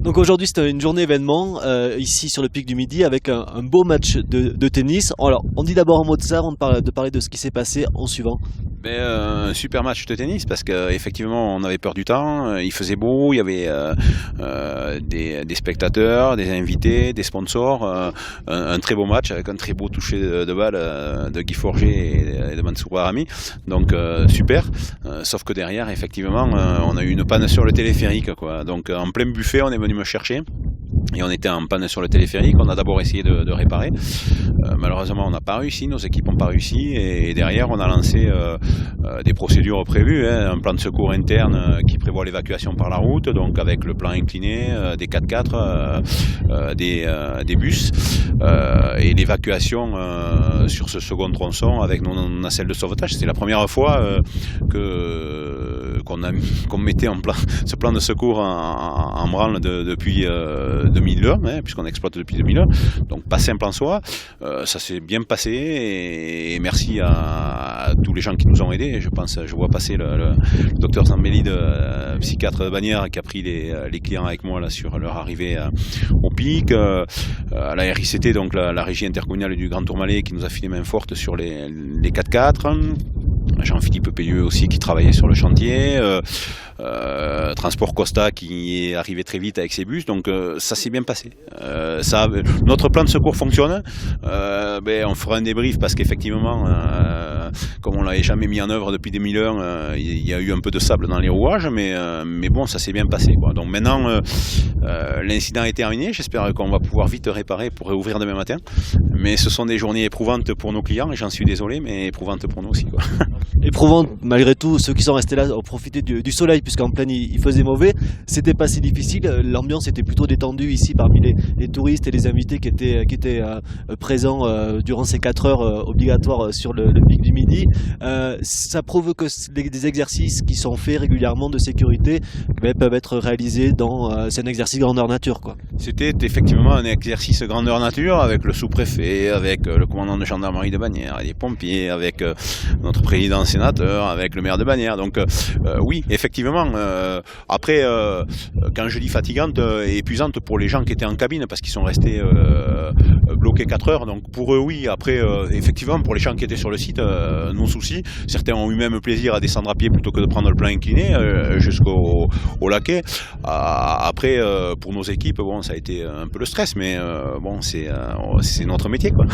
Donc aujourd'hui c'était une journée événement ici sur le Pic du Midi avec un beau match de tennis. Alors on dit d'abord un mot de ça avant de parler de ce qui s'est passé en suivant. Un super match de tennis parce qu'effectivement on avait peur du temps, il faisait beau, il y avait des spectateurs, des invités, des sponsors, un très beau match avec un très beau toucher de balle de Guy Forget et de Mansour Arami, donc super, sauf que derrière effectivement on a eu une panne sur le téléphérique, quoi. Donc en plein buffet on est venu me chercher. Et on était en panne sur le téléphérique, on a d'abord essayé de réparer. Malheureusement, on n'a pas réussi, nos équipes n'ont pas réussi. Et derrière, on a lancé des procédures prévues, un plan de secours interne qui prévoit l'évacuation par la route, donc avec le plan incliné, des 4x4, des bus, et l'évacuation sur ce second tronçon avec nos nacelles de sauvetage. C'est la première fois qu'on mettait ce plan de secours en branle depuis 2001, puisqu'on exploite depuis 2001, donc pas simple en soi. Ça s'est bien passé et merci à tous les gens qui nous ont aidés. Je vois passer le docteur Zambelli, psychiatre de Bagnères, qui a pris les clients avec moi là, sur leur arrivée au pic, à la RICT, donc la régie intercommunale du Grand Tourmalet, qui nous a filé main forte sur les 4x4. Jean-Philippe Payeux aussi qui travaillait sur le chantier, Transport Costa qui est arrivé très vite avec ses bus, donc ça s'est bien passé. Notre plan de secours fonctionne, on fera un débrief parce qu'effectivement, comme on l'avait jamais mis en œuvre depuis 2001, il y a eu un peu de sable dans les rouages, mais bon, ça s'est bien passé, quoi. Donc maintenant, l'incident est terminé, j'espère qu'on va pouvoir vite réparer pour réouvrir demain matin, mais ce sont des journées éprouvantes pour nos clients, et j'en suis désolé, mais éprouvantes pour nous aussi, quoi. Éprouvante malgré tout, ceux qui sont restés là ont profité du soleil puisqu'en plein il faisait mauvais, c'était pas si difficile, l'ambiance était plutôt détendue ici parmi les touristes et les invités qui étaient présents durant ces 4 heures obligatoires sur le Pic du Midi. Ça prouve que des exercices qui sont faits régulièrement de sécurité peuvent être réalisés c'est un exercice grandeur nature, quoi. C'était effectivement un exercice grandeur nature avec le sous-préfet, avec le commandant de gendarmerie de Bagnères, les pompiers, avec notre président sénateur, avec le maire de Bagnères. Donc oui, effectivement, après, quand je dis fatigante et épuisante pour les gens qui étaient en cabine, parce qu'ils sont restés bloqués 4 heures, donc pour eux oui, après effectivement pour les gens qui étaient sur le site, non souci, certains ont eu même plaisir à descendre à pied plutôt que de prendre le plan incliné jusqu'au laquais. Après pour nos équipes, bon, ça a été un peu le stress, mais bon, c'est notre métier, quoi.